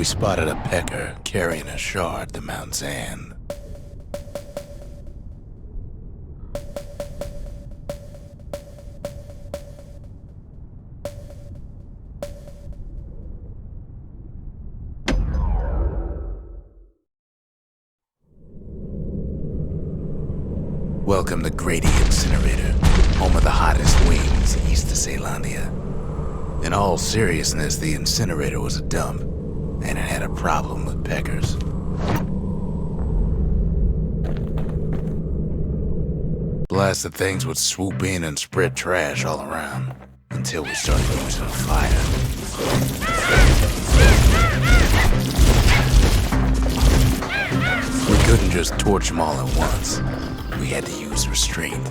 we spotted a pecker carrying a shard to Mount Zan. Welcome to Grady Incinerator, home of the hottest wings east of Caelandia. In all seriousness, the incinerator was a dump, and it had a problem with peckers. Blasted things would swoop in and spread trash all around, until we started using fire. We couldn't just torch them all at once. We had to use restraint.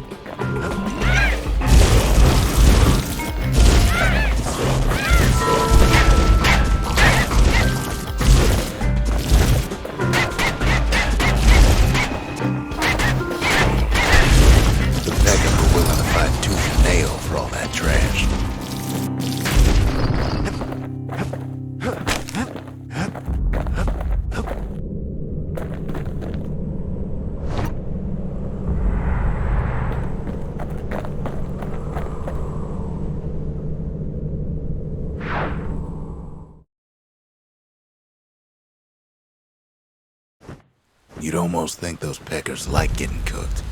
The Peckers were willing to fight tooth and nail for all that trash. You'd almost think those peckers like getting cooked.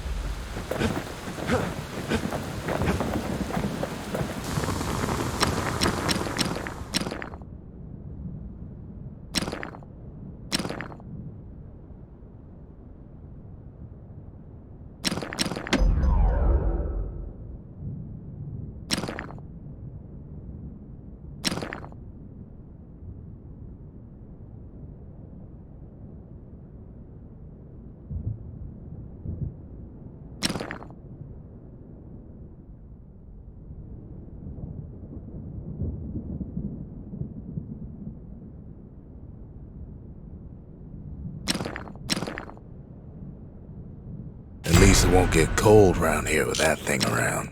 At least it won't get cold around here with that thing around.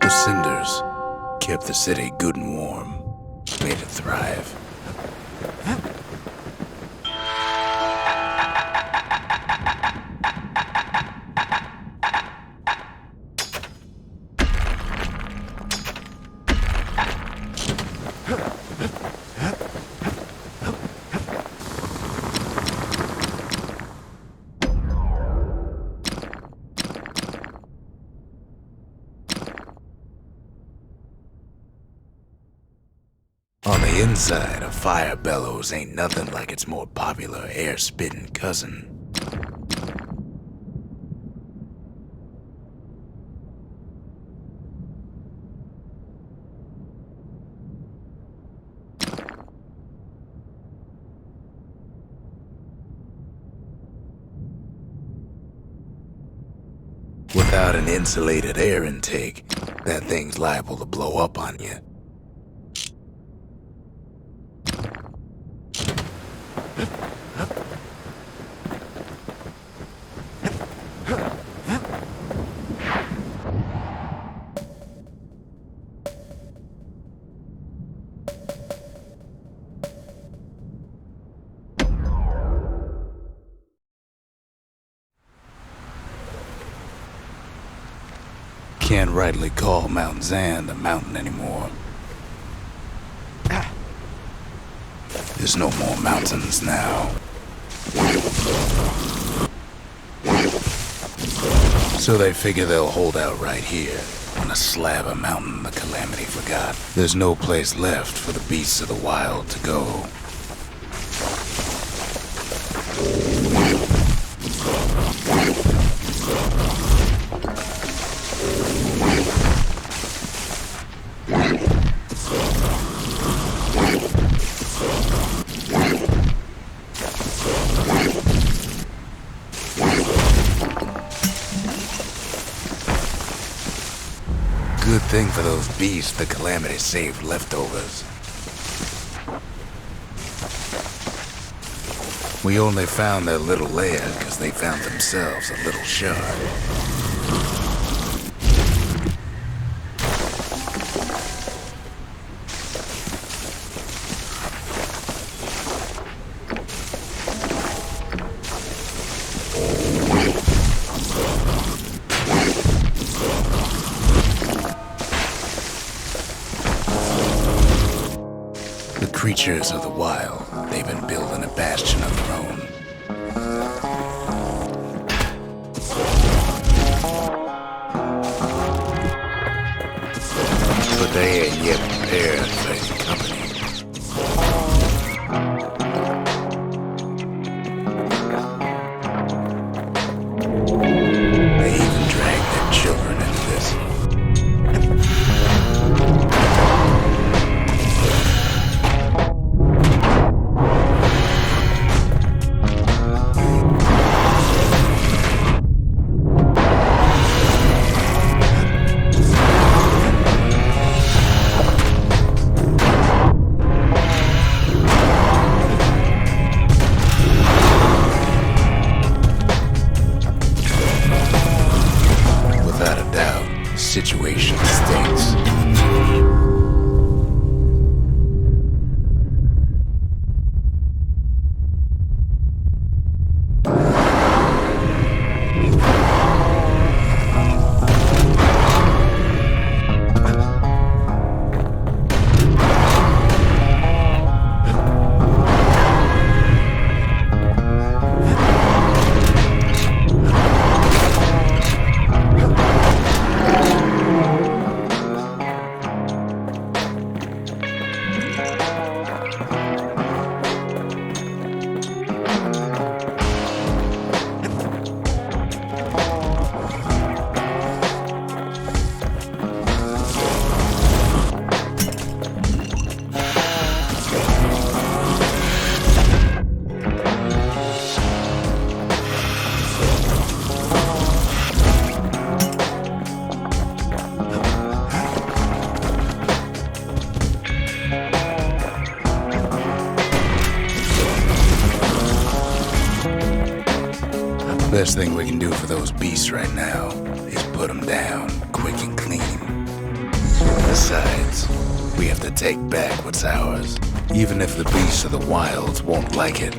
The cinders kept the city good and warm, made it thrive. On the inside, a fire bellows ain't nothing like its more popular air-spitting cousin. Without an insulated air intake, that thing's liable to blow up on you. Can't rightly call Mount Zan the mountain anymore. There's no more mountains now. So they figure they'll hold out right here, on a slab of mountain the Calamity forgot. There's no place left for the beasts of the wild to go. Good thing for those beasts the Calamity saved leftovers. We only found their little lair because they found themselves a little shard. Creatures of the wild, they've been building a bastion of their own. But they ain't yet prepared for any company. They even drag their children into this. Situation stinks. Best thing we can do for those beasts right now is put them down quick and clean. Besides, we have to take back what's ours, even if the beasts of the wilds won't like it.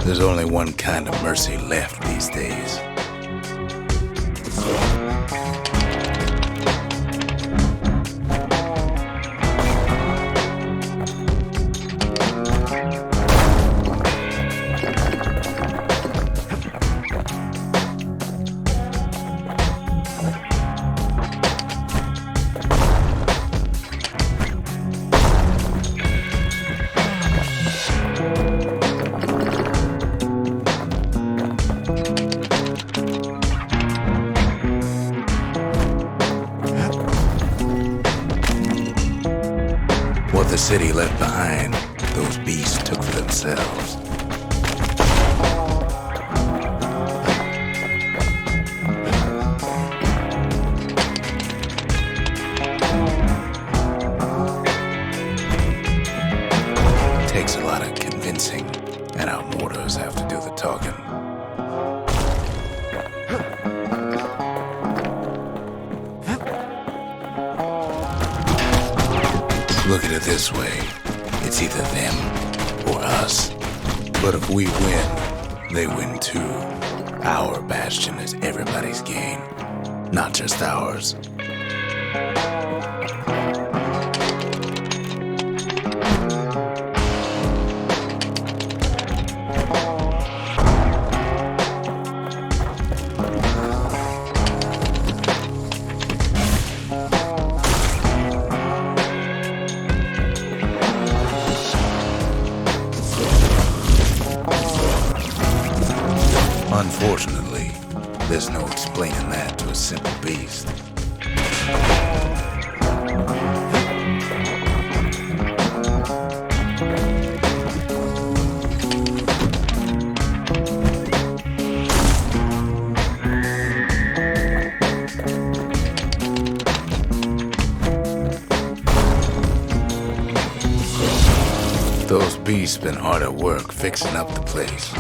There's only one kind of mercy left these days. What the city left behind, those beasts took for themselves. It takes a lot of convincing, and our mortars have to do the talking. Look at it this way, it's either them or us. But if we win, they win too. Our bastion is everybody's gain, not just ours. Unfortunately, there's no explaining that to a simple beast. Those beasts been hard at work fixing up the place.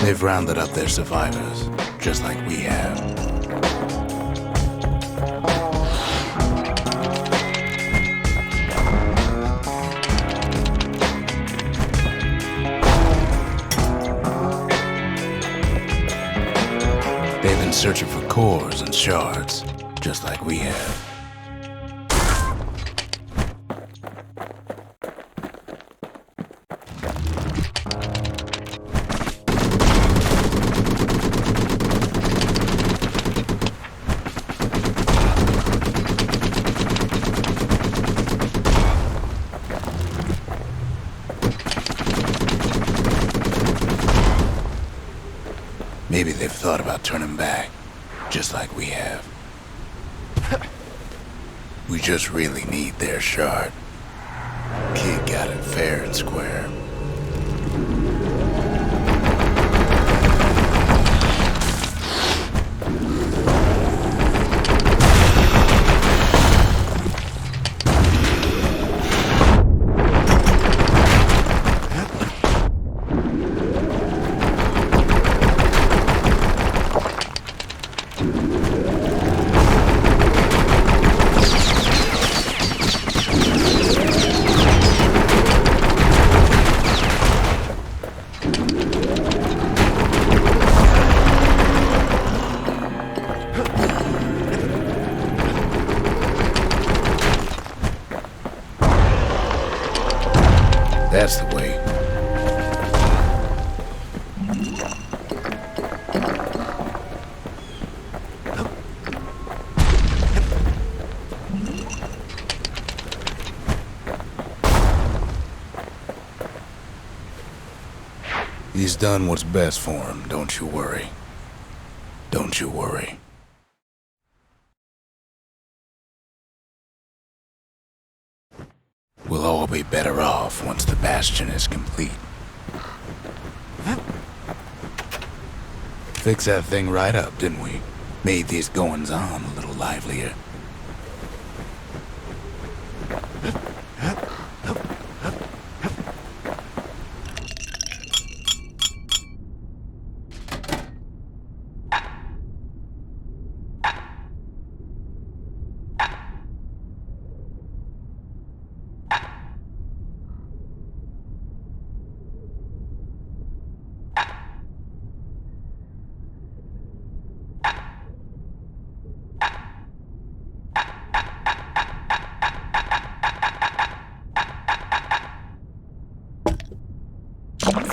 They've rounded up their survivors, just like we have. They've been searching for cores and shards, just like we have. Maybe they've thought about turning back, just like we have. We just really need their shard. Kid got it fair and square. That's the way. He's done what's best for him, don't you worry. Don't you worry. We'll all be better off once the Bastion is complete. Fixed that thing right up, didn't we? Made these goings-on a little livelier.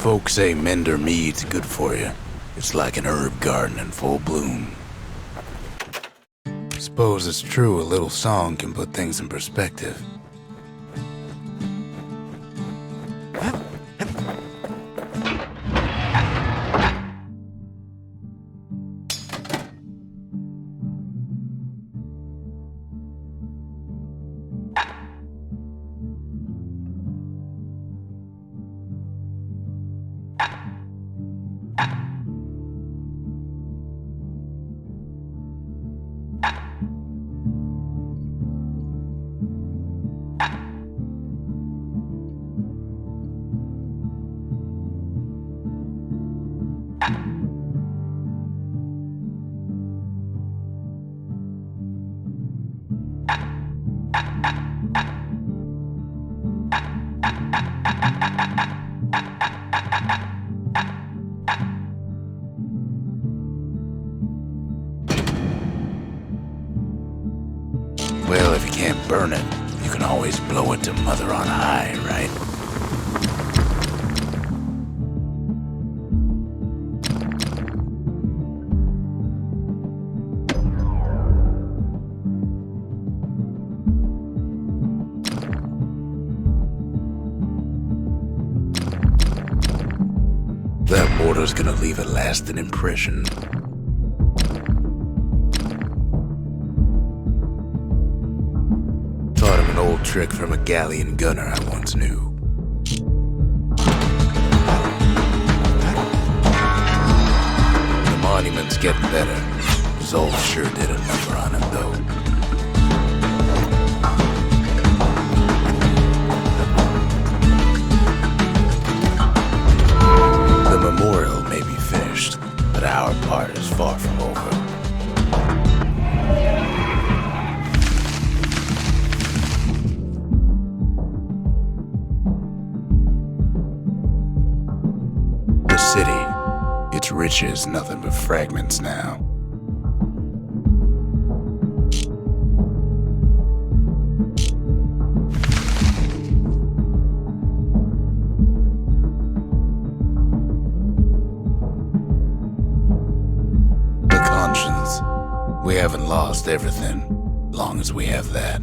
Folks say Mender mead's good for you. It's like an herb garden in full bloom. Suppose it's true a little song can put things in perspective. Well, if you can't burn it, you can always blow it to Mother on high, right? mortar's gonna leave a lasting impression. Taught him an old trick from a galleon gunner I once knew. The monument's getting better. Zolf sure did a number on him, though. The memorial may be finished, but our part is far from over. The city, its riches nothing but fragments now. We haven't lost everything, long as we have that.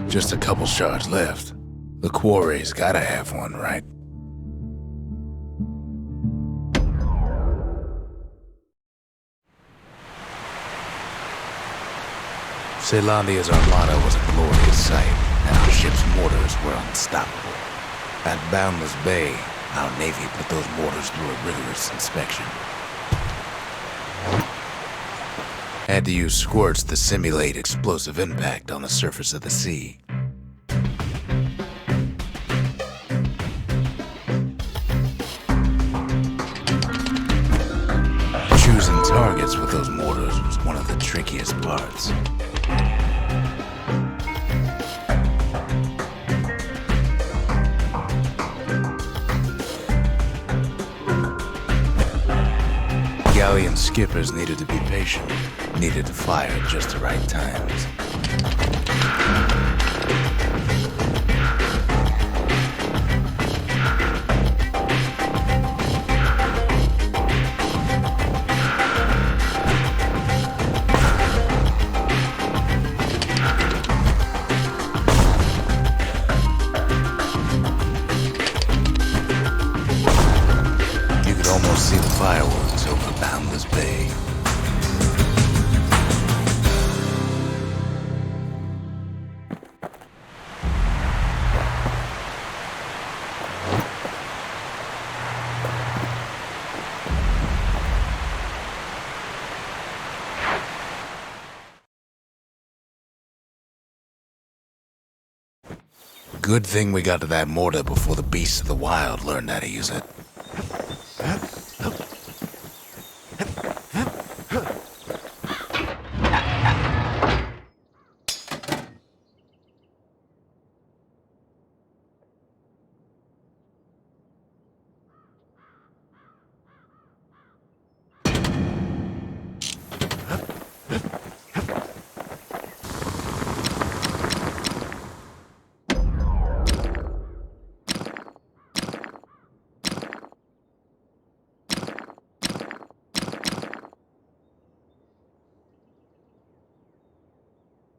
Just a couple shards left. The quarry's gotta have one, right? Celandia's armada was a glorious sight, and our ship's mortars were unstoppable. At Boundless Bay, our Navy put those mortars through a rigorous inspection. Had to use squirts to simulate explosive impact on the surface of the sea. Choosing targets with those mortars was one of the trickiest parts. Galleon skippers needed to be patient, needed to fire at just the right times. You could almost see the fireworks over Boundless Bay. Good thing we got to that mortar before the beasts of the wild learned how to use it.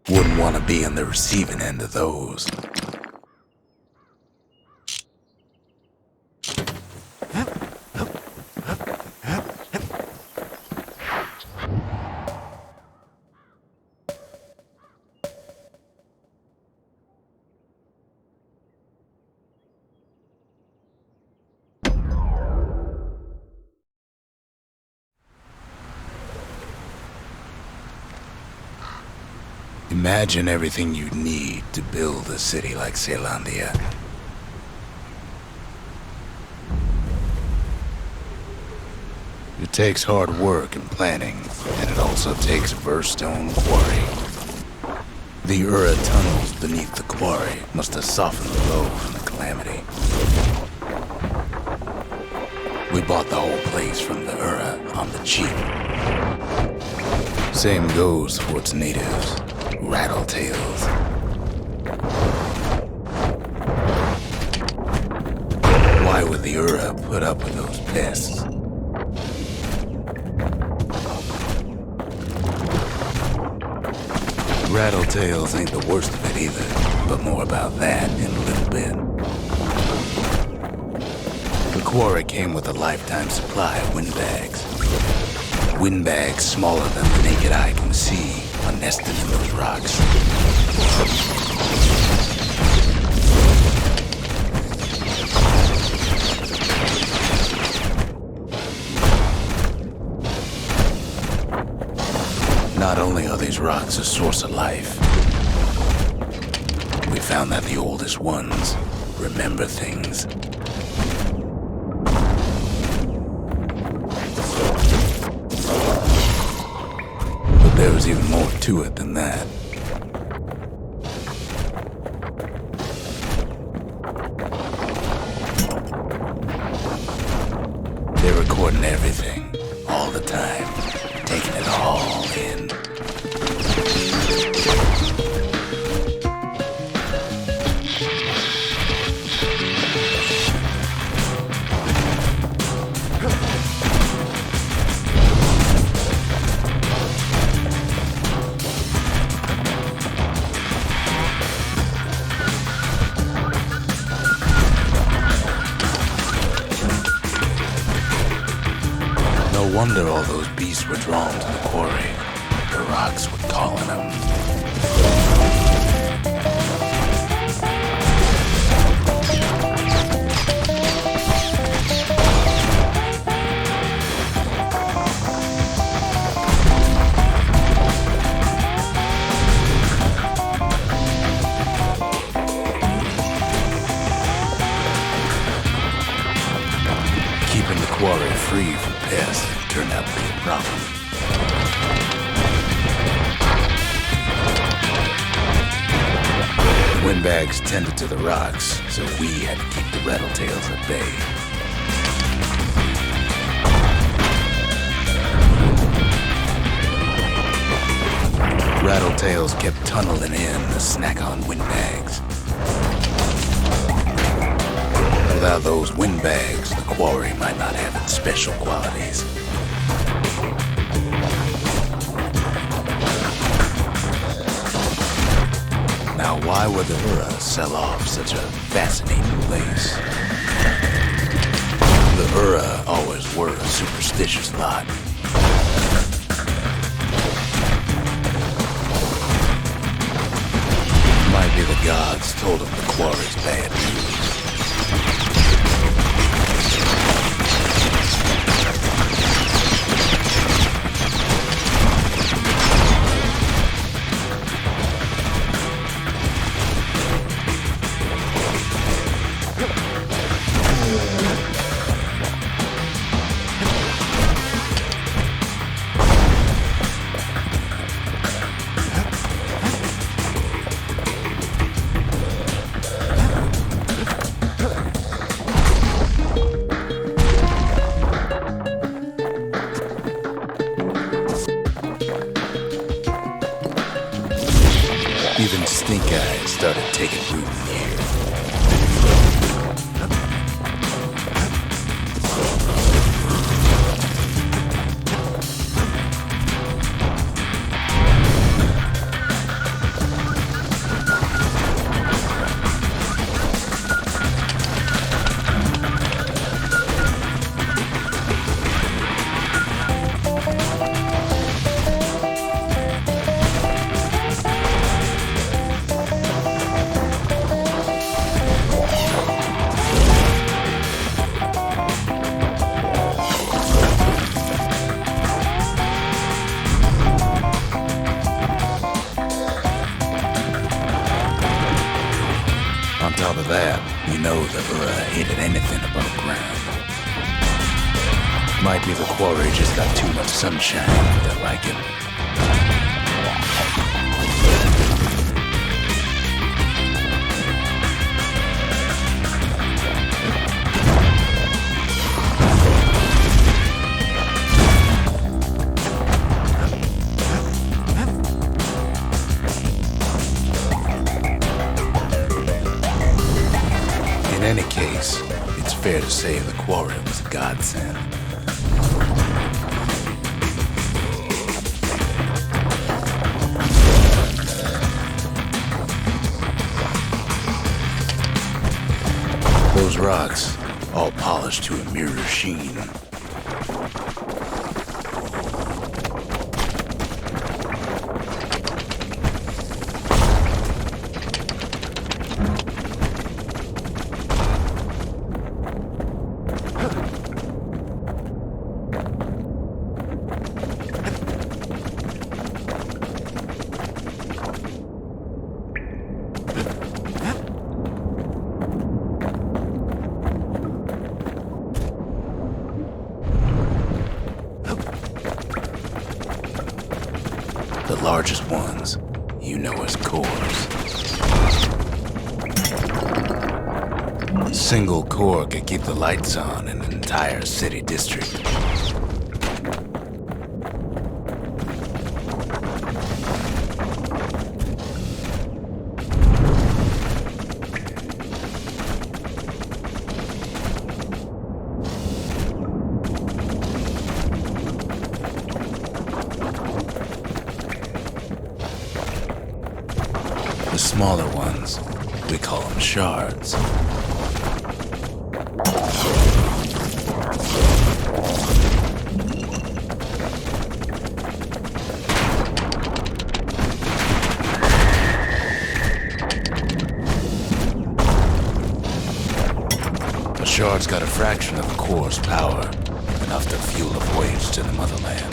Wouldn't want to be on the receiving end of those. Imagine everything you'd need to build a city like Caelondia. It takes hard work and planning, and it also takes Bastion quarry. The Ura tunnels beneath the quarry must have softened the blow from the calamity. We bought the whole place from the Ura on the cheap. Same goes for its natives, Rattletails. Why would the Ura put up with those pests? Rattletails ain't the worst of it either, but more about that in a little bit. The quarry came with a lifetime supply of windbags. Windbags smaller than the naked eye can see are nested in those rocks. Not only are these rocks a source of life, we found that the oldest ones remember things. But there was even more to it than that. They're recording everything, all the time, taking it all in. No wonder all those beasts were drawn to the quarry. The rocks were calling them. Keeping the quarry free from pests turned out to be a problem. Windbags tended to the rocks, so we had to keep the Rattletails at bay. Rattletails kept tunneling in to snack on windbags. Without those windbags, the quarry might not have its special qualities. Now, why would the Ura sell off such a fascinating place? The Ura always were a superstitious lot. Might be the gods told them the quarry's bad news. of that, you know the Ura hated anything above ground. Might be the quarry just got too much sunshine, but I like it. In any case, it's fair to say the quarry was a godsend. Those rocks, all polished to a mirror sheen. The largest ones, you know as cores. A single core could keep the lights on in an entire city district. The smaller ones, we call them shards. A shard's got a fraction of the core's power, enough to fuel a voyage to the motherland.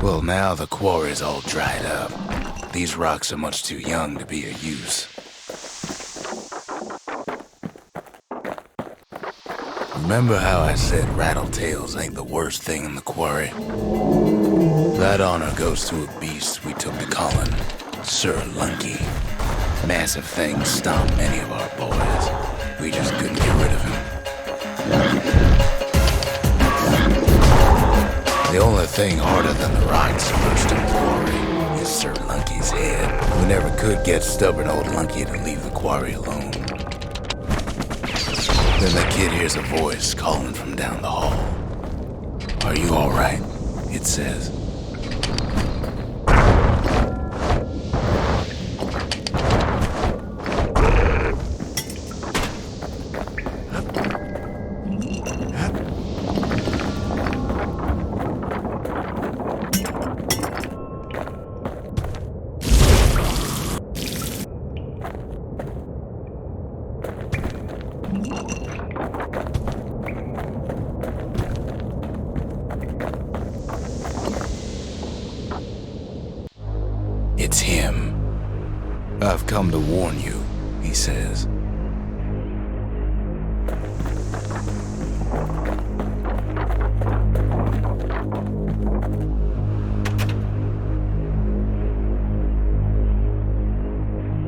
Well, now the quarry's all dried up. These rocks are much too young to be of use. Remember how I said rattletails ain't the worst thing in the quarry? That honor goes to a beast we took to Colin, Sir Lunky. Massive things stomped many of our boys. We just couldn't get rid of him. The only thing harder than the rocks first in the quarry is Sir Lunky's head. We never could get stubborn old Lunky to leave the quarry alone. Then the kid hears a voice calling from down the hall. "Are you all right?" it says. It's him. "I've come to warn you," he says.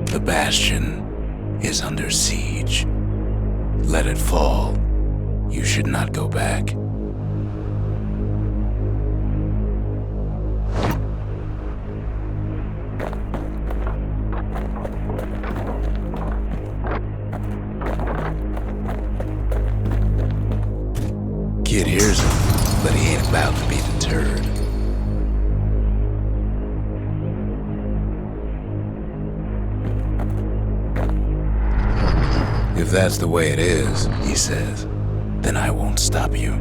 The Bastion is under siege. Let it fall. You should not go back. Kid hears him, but he ain't about to be deterred. "If that's the way it is," he says, "then I won't stop you.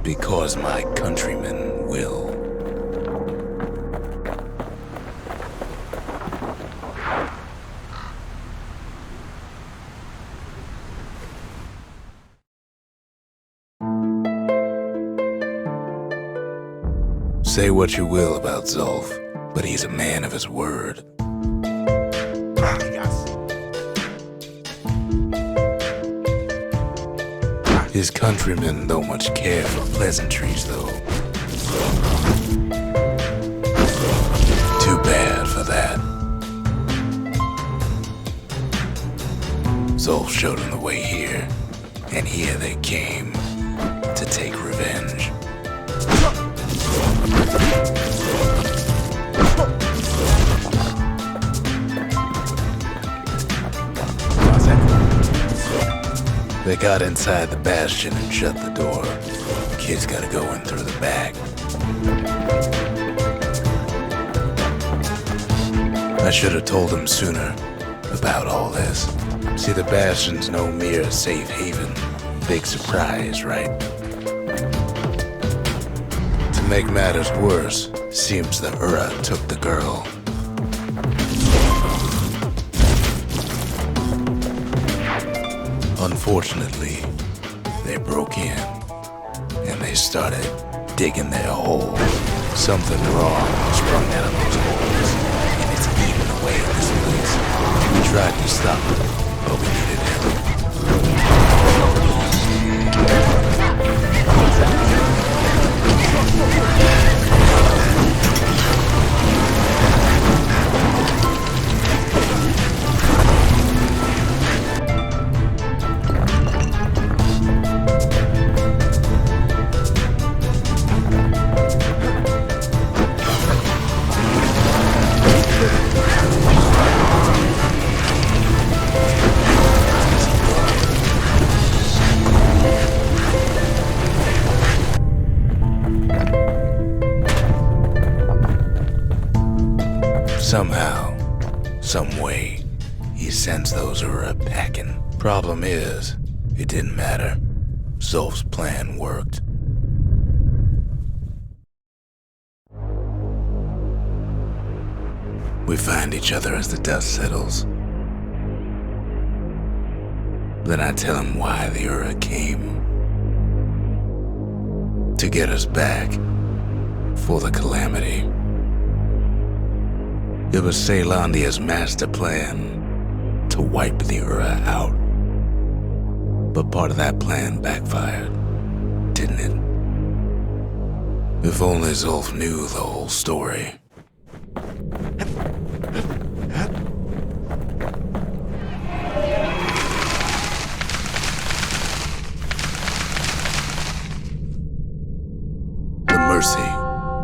Because my countrymen will." Say what you will about Zulf, but he's a man of his word. His countrymen don't much care for pleasantries, though. Too bad for that. Zulf showed him the way here, and here they came to take revenge. They got inside the Bastion and shut the door. Kids gotta go in through the back. I should have told him sooner about all this. See, the Bastion's no mere safe haven. Big surprise, right? To make matters worse, seems the Ura took the girl. Unfortunately, they broke in, and they started digging their hole. Something wrong sprung out of those holes, and it's eating away at this place. We tried to stop it, but we needed help. Somehow, some way, he sends those Ura packing. Problem is, it didn't matter. Zulf's plan worked. We find each other as the dust settles. Then I tell him why the Ura came. To get us back for the calamity. It was Caelondia's master plan to wipe the Ura out. But part of that plan backfired, didn't it? If only Zulf knew the whole story. The mercy.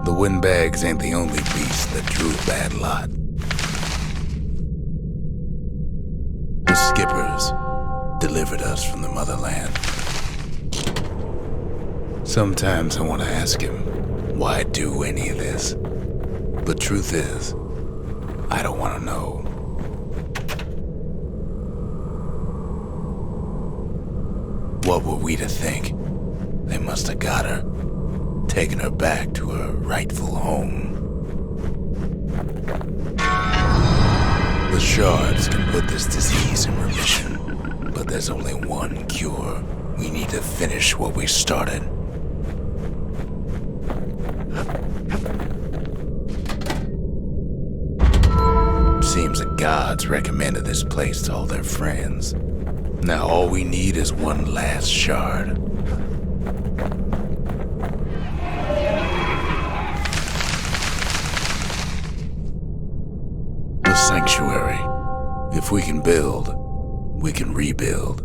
The windbags ain't the only beast that drew a bad lot. The skippers delivered us from the motherland. Sometimes I want to ask him, why do any of this? But truth is, I don't want to know. What were we to think? They must have got her, taken her back to her rightful home. The shards can put this disease in remission, but there's only one cure. We need to finish what we started. Seems the gods recommended this place to all their friends. Now all we need is one last shard. The sanctuary. If we can build, we can rebuild.